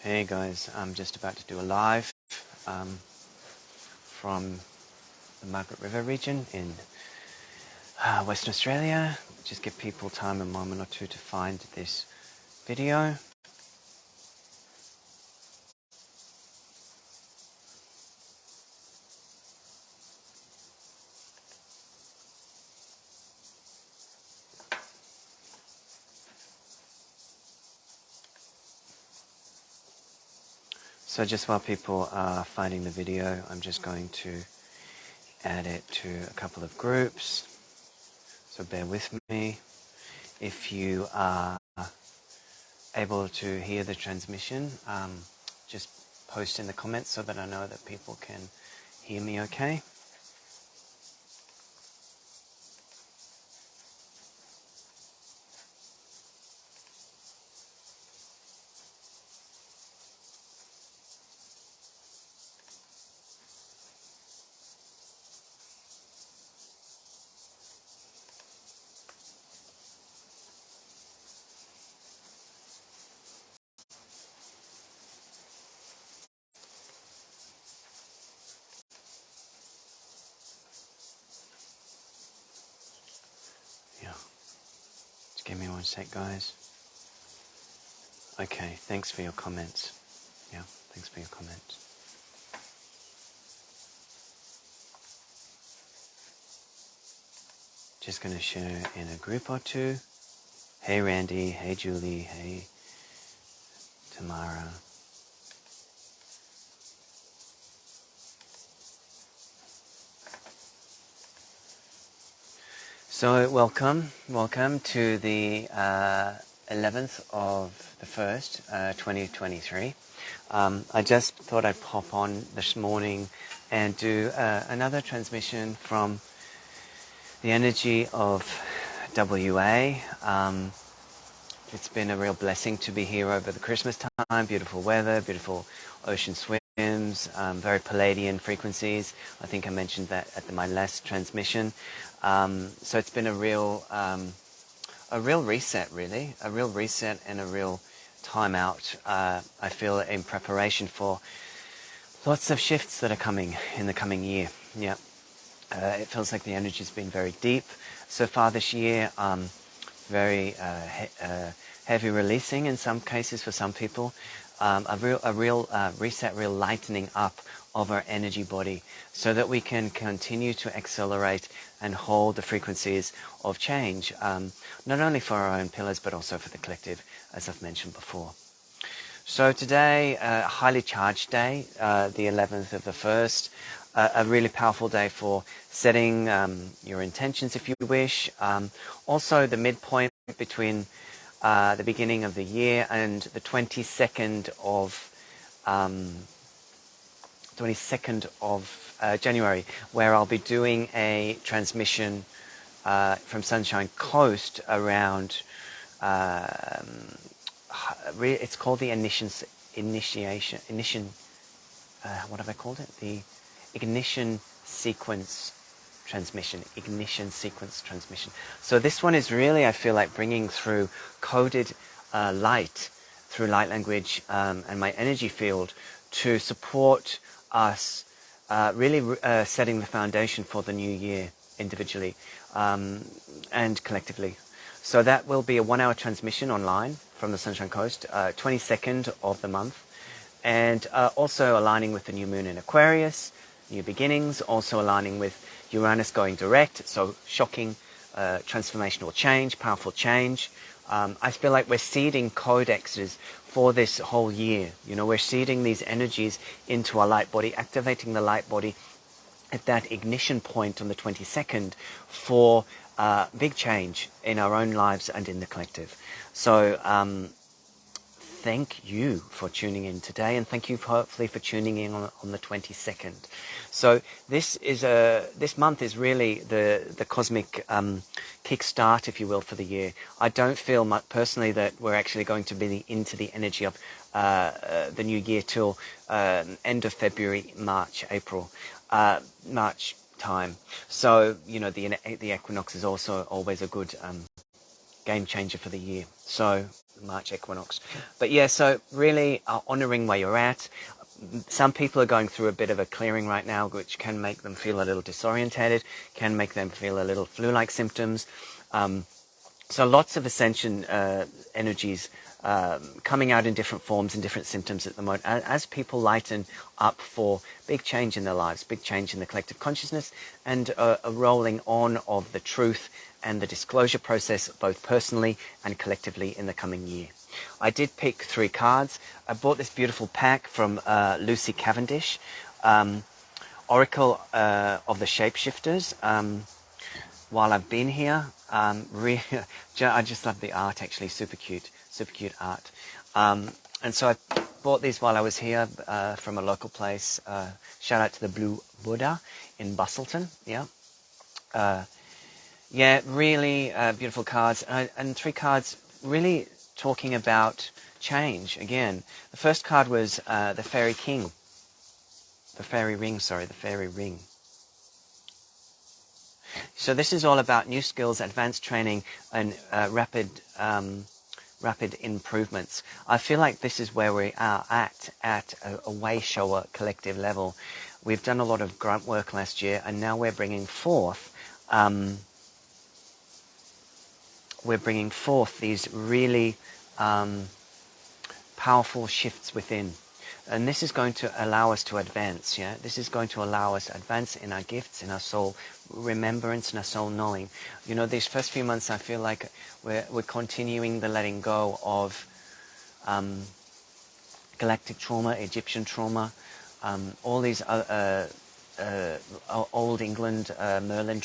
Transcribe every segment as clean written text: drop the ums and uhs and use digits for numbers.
Hey guys, I'm just about to do a live from the Margaret River Region in Western Australia. Just give people time, a moment or two to find this video. So just while people are finding the video, I'm just going to add it to a couple of groups. So bear with me. If you are able to hear the transmission, just post in the comments so that I know that people can hear me okay. Yeah. Just give me one sec, guys. Okay, thanks for your comments. Yeah, thanks for your comments. Just going to share in a group or two. Hey Randy, hey Julie, hey Tamara. So welcome to the 11th of the 1st, 2023. I just thought I'd pop on this morning and do another transmission from the energy of WA. It's been a real blessing to be here over the Christmas time. Beautiful weather, beautiful ocean swims, very Palladian frequencies. I think I mentioned that at my last transmission. So it's been a real reset, really, a real reset and a real time out. I feel in preparation for lots of shifts that are coming in the coming year. Yeah, it feels like the energy's been very deep so far this year. Very heavy releasing in some cases for some people, a real reset, real lightening up of our energy body so that we can continue to accelerate and hold the frequencies of change, not only for our own pillars but also for the collective, as I've mentioned before. So today, a highly charged day, the 11th of the 1st, a really powerful day for setting your intentions if you wish. Also the midpoint between the beginning of the year and the 22nd of January, where I'll be doing a transmission from Sunshine Coast around it's called the what have I called it? The ignition sequence transmission. So this one is really, I feel like, bringing through coded light through light language and my energy field to support us really setting the foundation for the new year individually and collectively. So that will be a 1-hour transmission online from the Sunshine Coast, 22nd of the month, and also aligning with the new moon in Aquarius, new beginnings, also aligning with Uranus going direct, so shocking, transformational change, powerful change. I feel like we're seeding codexes for this whole year. You know, we're seeding these energies into our light body, activating the light body at that ignition point on the 22nd for big change in our own lives and in the collective. So thank you for tuning in today, and thank you hopefully for tuning in on the 22nd. So this month is really the cosmic kickstart, if you will, for the year. I don't feel much personally that we're actually going to be into the energy of the new year till end of February, March, April, March time. So, you know, the equinox is also always a good game changer for the year. So March equinox. But yeah, so really honoring where you're at. Some people are going through a bit of a clearing right now, which can make them feel a little disorientated, can make them feel a little flu-like symptoms. So lots of ascension energies coming out in different forms and different symptoms at the moment as people lighten up for big change in their lives, big change in the collective consciousness, and a rolling on of the truth and the disclosure process, both personally and collectively in the coming year. I did pick 3 cards. I bought this beautiful pack from Lucy Cavendish, Oracle of the Shapeshifters. While I've been here, I just love the art, actually. Super cute art. And so I bought these while I was here from a local place. Shout out to the Blue Buddha in Bustleton. Yeah, really beautiful cards. And 3 cards really talking about change again. The first card was the Fairy King. The Fairy Ring. So this is all about new skills, advanced training, and rapid improvements. I feel like this is where we are at a way shower collective level. We've done a lot of grunt work last year, and now we're bringing forth these really powerful shifts within. And this is going to allow us to advance, yeah? This is going to allow us to advance in our gifts, in our soul remembrance, and our soul knowing. You know, these first few months I feel like we're continuing the letting go of galactic trauma, Egyptian trauma, all these old England, Merlin,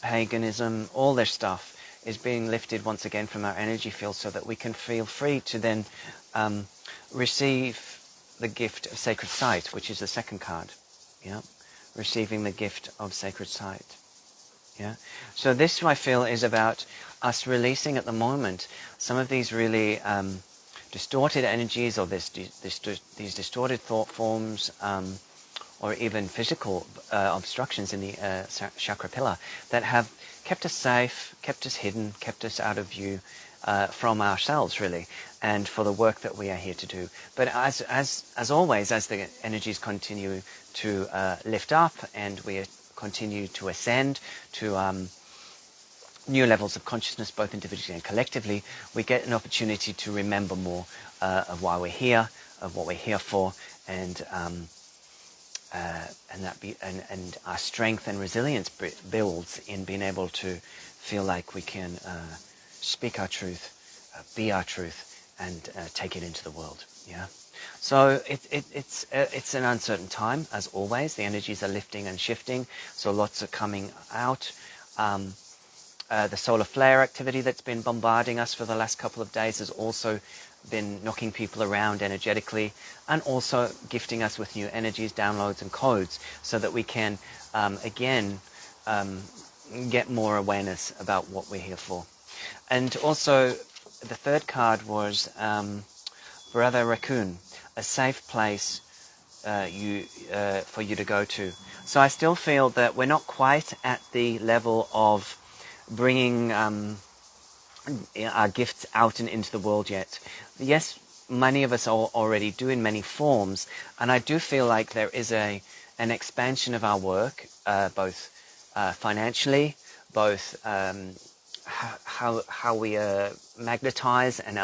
paganism, all their stuff is being lifted once again from our energy field so that we can feel free to then receive the gift of sacred sight, which is the second card. Yeah, receiving the gift of sacred sight. Yeah, so this I feel is about us releasing at the moment some of these really distorted energies, or these distorted thought forms, or even physical obstructions in the chakra pillar that have kept us safe, kept us hidden, kept us out of view from ourselves, really, and for the work that we are here to do. But as always, as the energies continue to lift up and we continue to ascend to new levels of consciousness, both individually and collectively, we get an opportunity to remember more of why we're here, of what we're here for, and our strength and resilience builds in being able to feel like we can speak our truth, be our truth, and take it into the world. Yeah. So it's an uncertain time, as always. The energies are lifting and shifting, so lots are coming out. The solar flare activity that's been bombarding us for the last couple of days has also been knocking people around energetically, and also gifting us with new energies, downloads and codes, so that we can again get more awareness about what we're here for. And also the third card was Brother Raccoon, a safe place for you to go to. So I still feel that we're not quite at the level of bringing our gifts out and into the world yet. Yes, many of us are already doing many forms, and I do feel like there is an expansion of our work, both financially, both how we magnetize and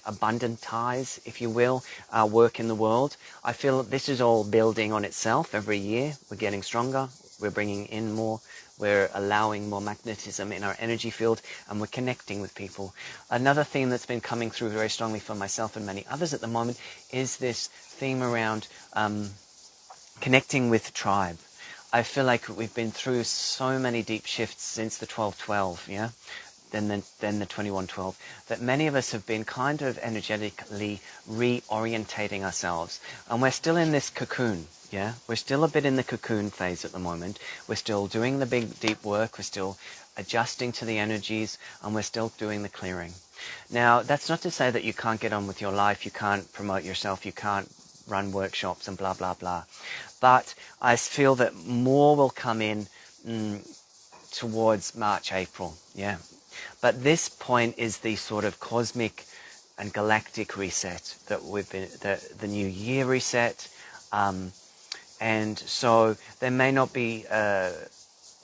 abundantise, if you will, our work in the world. I feel this is all building on itself every year. We're getting stronger, we're bringing in more, we're allowing more magnetism in our energy field, and we're connecting with people. Another theme that's been coming through very strongly for myself and many others at the moment is this theme around connecting with tribe. I feel like we've been through so many deep shifts since the 12-12, yeah? Then the 21-12, that many of us have been kind of energetically reorientating ourselves. And we're still in this cocoon, yeah? We're still a bit in the cocoon phase at the moment. We're still doing the big, deep work. We're still adjusting to the energies, and we're still doing the clearing. Now, that's not to say that you can't get on with your life, you can't promote yourself, you can't run workshops and blah, blah, blah. But I feel that more will come in towards March, April, yeah. But this point is the sort of cosmic and galactic reset that we've been, the new year reset. And so there may not be,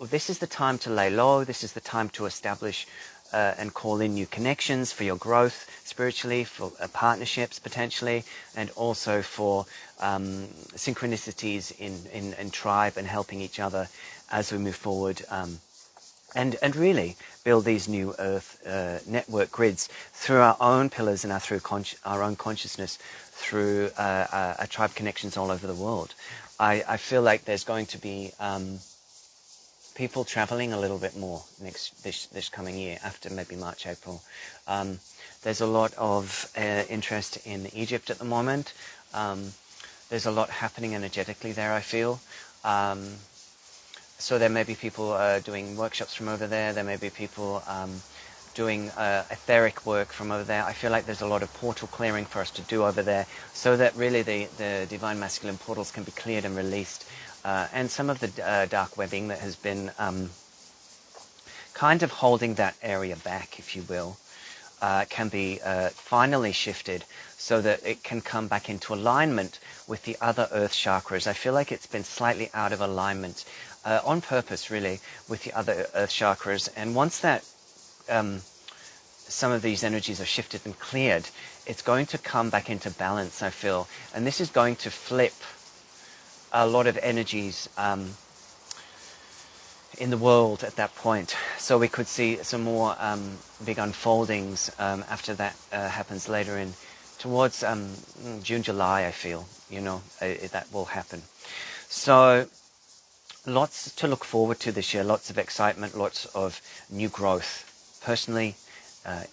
this is the time to lay low, this is the time to establish and call in new connections for your growth spiritually, for partnerships potentially, and also for synchronicities in tribe and helping each other as we move forward. And really build these new earth network grids through our own pillars and through our own consciousness, through our tribe connections all over the world. I feel like there's going to be people traveling a little bit more this coming year, after maybe March, April. There's a lot of interest in Egypt at the moment. There's a lot happening energetically there, I feel. So there may be people doing workshops from over there. There may be people doing etheric work from over there. I feel like there's a lot of portal clearing for us to do over there, so that really the divine masculine portals can be cleared and released. And some of the dark webbing that has been kind of holding that area back, if you will, can be finally shifted so that it can come back into alignment with the other earth chakras. I feel like it's been slightly out of alignment on purpose, really, with the other earth chakras. And once that some of these energies are shifted and cleared, it's going to come back into balance, I feel. And this is going to flip a lot of energies in the world at that point. So we could see some more big unfoldings after that happens later in, towards June, July, I feel, that will happen. So lots to look forward to this year, lots of excitement, lots of new growth, personally,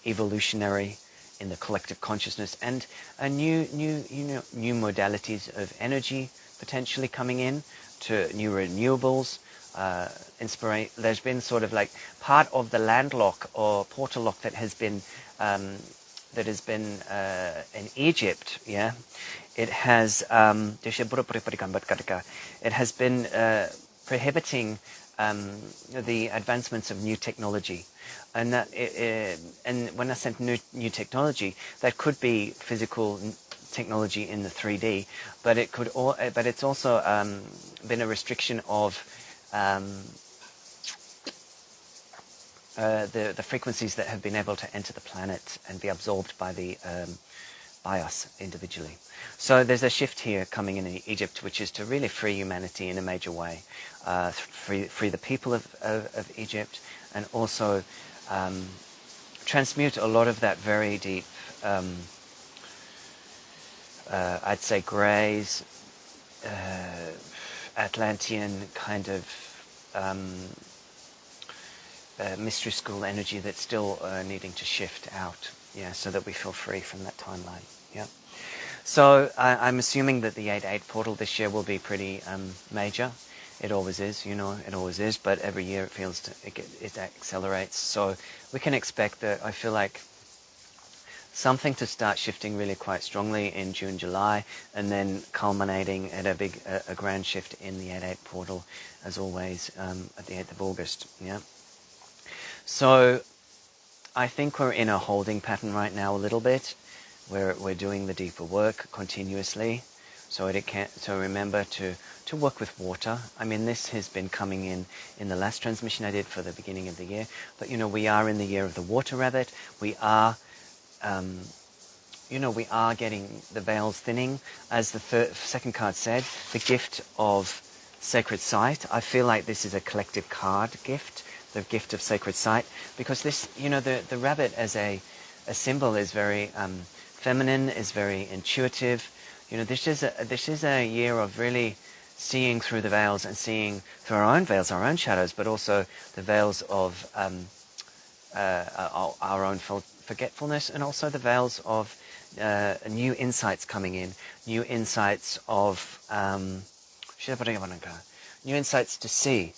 evolutionary in the collective consciousness, and a new modalities of energy potentially coming in, to new renewables, there's been sort of like part of the landlock or portal lock that has been in Egypt, yeah. It has been prohibiting the advancements of new technology, and that and when I said new technology, that could be physical technology in the 3D, but it's also been a restriction of the frequencies that have been able to enter the planet and be absorbed by us individually. So there's a shift here coming in Egypt, which is to really free humanity in a major way, free the people of Egypt, and also transmute a lot of that very deep, I'd say Greys, Atlantean kind of mystery school energy that's still needing to shift out, yeah, so that we feel free from that timeline, yeah. So I'm assuming that the 8-8 portal this year will be pretty major. It always is, it always is, but every year it feels it accelerates. So we can expect that, I feel like, something to start shifting really quite strongly in June, July, and then culminating at a grand shift in the 8-8 portal, as always, at the 8th of August, yeah. So I think we're in a holding pattern right now a little bit, where we're doing the deeper work continuously. So remember to work with water. I mean, this has been coming in the last transmission I did for the beginning of the year, but we are in the year of the water rabbit. We are we are getting the veils thinning, as the second card said, the gift of sacred sight. I feel like this is a collective card gift, the gift of sacred sight, because this, the rabbit as a symbol is very feminine, is very intuitive. This is a year of really seeing through the veils and seeing through our own veils, our own shadows, but also the veils of our own forgetfulness, and also the veils of new insights coming in, new insights of new insights to see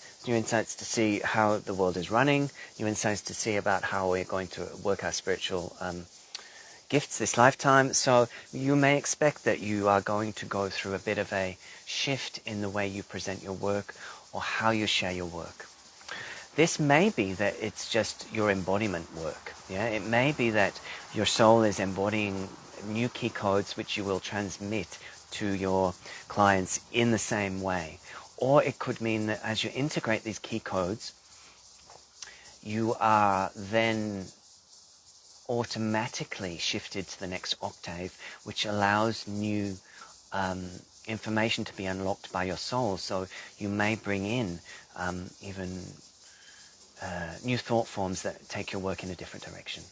how the world is running, new insights to see about how we're going to work our spiritual gifts this lifetime. So you may expect that you are going to go through a bit of a shift in the way you present your work or how you share your work. This may be that it's just your embodiment work. Yeah, it may be that your soul is embodying new key codes which you will transmit to your clients in the same way. Or it could mean that as you integrate these key codes, you are then automatically shifted to the next octave, which allows new information to be unlocked by your soul. So you may bring in even new thought forms that take your work in a different direction.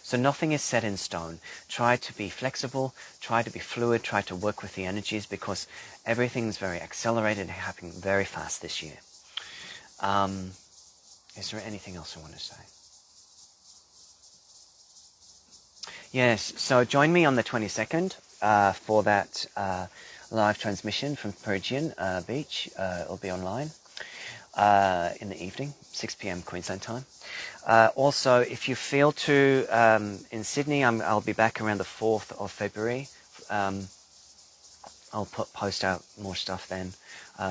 So nothing is set in stone. Try to be flexible, try to be fluid, try to work with the energies, because everything's very accelerated and happening very fast this year. Is there anything else I want to say? Yes, so join me on the 22nd for that live transmission from Peregian Beach. It'll be online in the evening, 6 p.m. Queensland time. Also, if you feel to, in Sydney, I'll be back around the 4th of February. I'll post out more stuff then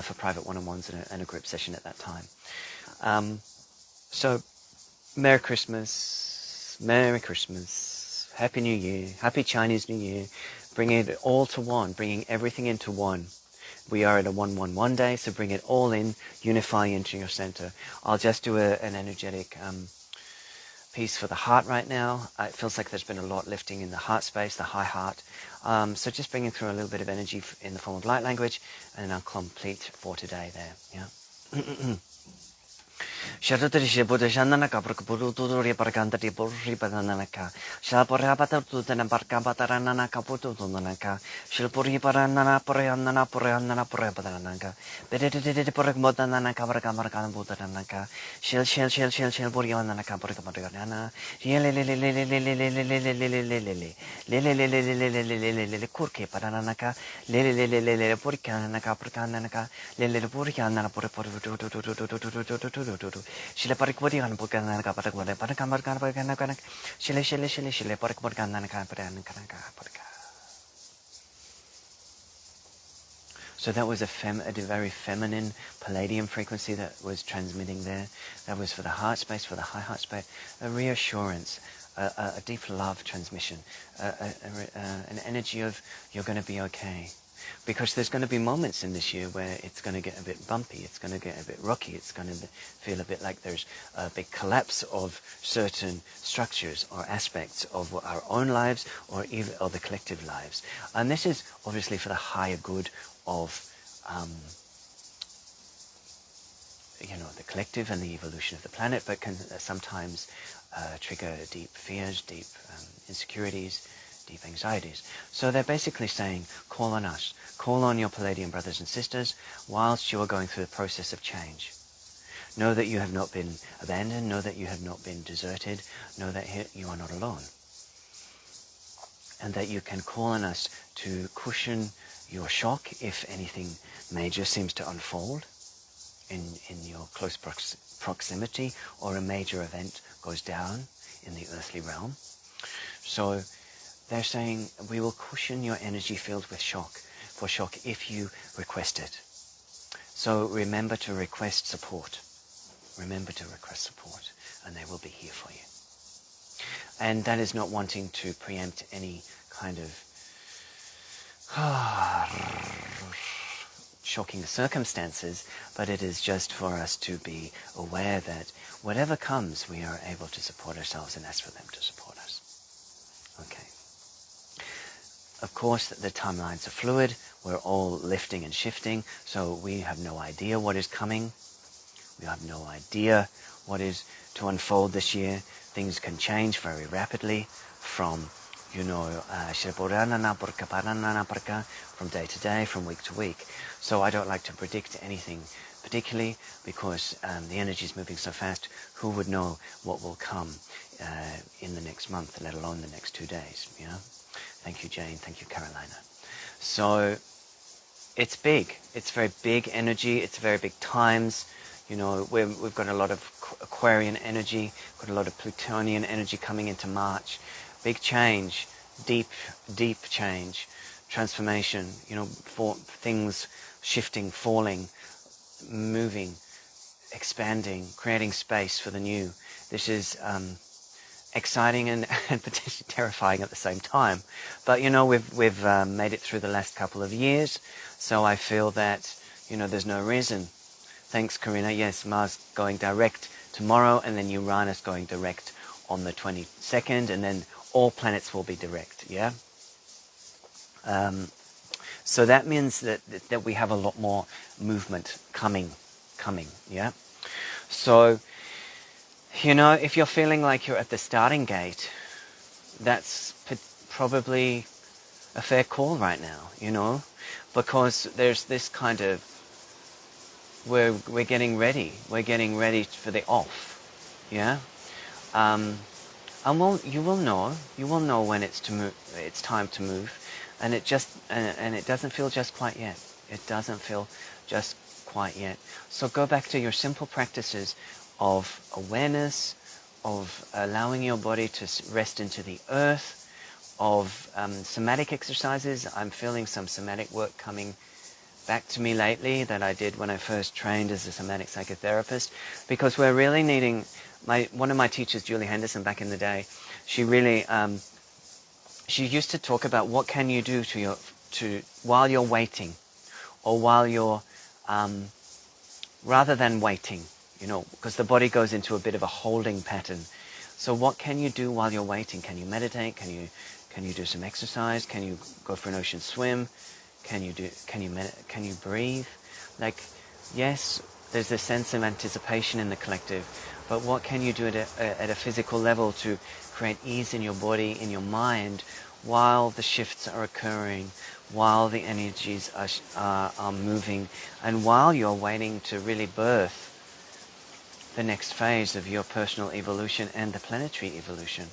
for private one-on-ones and a group session at that time. So, Merry Christmas, Happy New Year, Happy Chinese New Year. Bringing it all to one, bringing everything into one. We are at a 1-1-1 day, so bring it all in, unify into your center. I'll just do an energetic piece for the heart right now. It feels like there's been a lot lifting in the heart space, the high heart. So just bringing through a little bit of energy in the form of light language, and then I'll complete for today there. Yeah. Sharadri Buddha Shananaka Burkaburu Pargandari Burri Badanaka, Shalporabata Tutana Barkabatarana Kaputu Tunanaka, Shilpuri Paranana Poriana Poriana Porabadanaka, Bedetted Porkmodanana Kabarakamarkan Budanaka, Shell Buriana Kabarkamarana, Lele Kurke Paranaka, Lele Purkana Capricanaka, Lele Puriana Shile Parikbodian Bukanaka Patagoda, Patakamaka, Shile Parikborganaka. So that was a very feminine palladium frequency that was transmitting there. That was for the heart space, for the high heart space, a reassurance, a deep love transmission, an energy of you're going to be okay. Because there's going to be moments in this year where it's going to get a bit bumpy, it's going to get a bit rocky, it's going to feel a bit like there's a big collapse of certain structures or aspects of our own lives or even of the collective lives. And this is obviously for the higher good of the collective and the evolution of the planet, but can sometimes trigger deep fears, deep insecurities, deep anxieties. So they're basically saying, call on us, call on your Palladian brothers and sisters whilst you are going through the process of change. Know that you have not been abandoned, know that you have not been deserted, know that you are not alone. And that you can call on us to cushion your shock if anything major seems to unfold in your close proximity, or a major event goes down in the earthly realm. So they're saying, we will cushion your energy field with shock if you request it. So remember to request support. Remember to request support, and they will be here for you. And that is not wanting to preempt any kind of shocking circumstances, but it is just for us to be aware that whatever comes, we are able to support ourselves and ask for them to support us. Okay. Of course, the timelines are fluid. We're all lifting and shifting, so we have no idea what is coming. We have no idea what is to unfold this year. Things can change very rapidly from, from day to day, from week to week. So I don't like to predict anything particularly, because the energy is moving so fast. Who would know what will come in the next month, let alone the next 2 days, Thank you, Jane. Thank you, Carolina. So it's big. It's very big energy. It's very big times. We've got a lot of Aquarian energy, got a lot of Plutonian energy coming into March. Big change, deep change, transformation, for things shifting, falling, moving, expanding, creating space for the new. This is exciting and potentially terrifying at the same time. But you know, we've made it through the last couple of years, so I feel that, you know, there's no reason. Thanks, Karina. Yes, Mars going direct tomorrow, and then Uranus going direct on the 22nd, and then all planets will be direct. Yeah. So that means that we have a lot more movement coming. Yeah. So, you know, if you're feeling like you're at the starting gate, that's probably a fair call right now, you know, because there's this kind of, we're getting ready for the off, yeah. And you will know when it's time to move, and it doesn't feel just quite yet. It doesn't feel just quite yet. So go back to your simple practices of awareness, of allowing your body to rest into the earth, of somatic exercises. I'm feeling some somatic work coming back to me lately that I did when I first trained as a somatic psychotherapist, because we're really needing, one of my teachers, Julie Henderson, back in the day, she really, she used to talk about what can you do while you're waiting, or while you're, rather than waiting, you know, because the body goes into a bit of a holding pattern. So what can you do while you're waiting? Can you meditate? Can you do some exercise? Can you go for an ocean swim? Can you breathe? Like, yes, there's a sense of anticipation in the collective, but what can you do at a physical level to create ease in your body, in your mind, while the shifts are occurring, while the energies are moving, and while you're waiting to really birth the next phase of your personal evolution and the planetary evolution.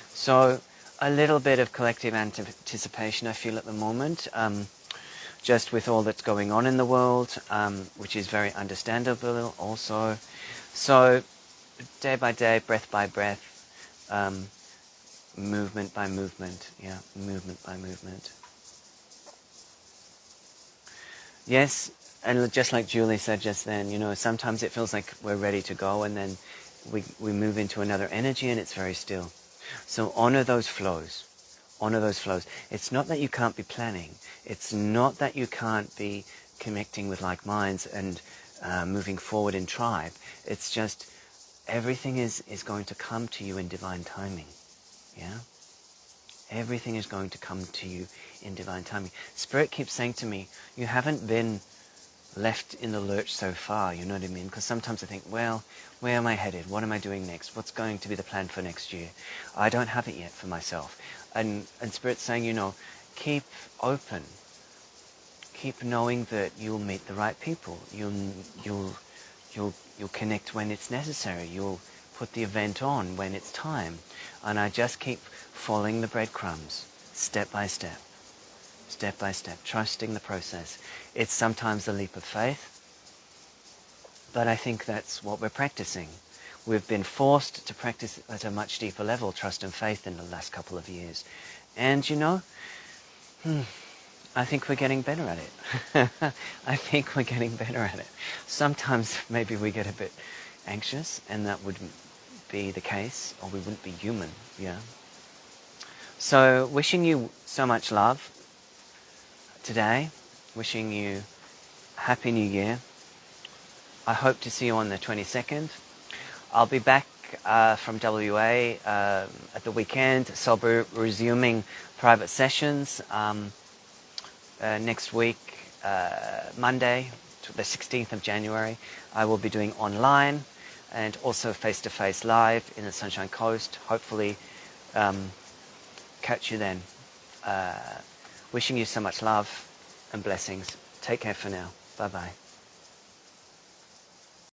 So a little bit of collective anticipation I feel at the moment, just with all that's going on in the world, which is very understandable also. So day by day, breath by breath, movement by movement, yeah, movement by movement. Yes, and just like Julie said just then, you know, sometimes it feels like we're ready to go, and then we move into another energy and it's very still. So honor those flows. Honor those flows. It's not that you can't be planning. It's not that you can't be connecting with like minds and moving forward in tribe. It's just everything is going to come to you in divine timing. Yeah? Everything is going to come to you in divine timing. Spirit keeps saying to me, you haven't been left in the lurch so far, you know what I mean? Because sometimes I think, well, where am I headed? What am I doing next? What's going to be the plan for next year? I don't have it yet for myself. And Spirit's saying, you know, keep open. Keep knowing that you'll meet the right people. You'll connect when it's necessary. You'll put the event on when it's time. And I just keep following the breadcrumbs, step by step, trusting the process. It's sometimes a leap of faith, but I think that's what we're practicing. We've been forced to practice at a much deeper level, trust and faith, in the last couple of years. And you know, I think we're getting better at it. I think we're getting better at it. Sometimes maybe we get a bit anxious, and that wouldn't be the case, or we wouldn't be human, yeah? So wishing you so much love today, wishing you a Happy New Year. I hope to see you on the 22nd. I'll be back from WA at the weekend, so I'll be resuming private sessions next week, Monday, the 16th of January. I will be doing online and also face-to-face live in the Sunshine Coast. Hopefully catch you then. Wishing you so much love and blessings. Take care for now. Bye-bye.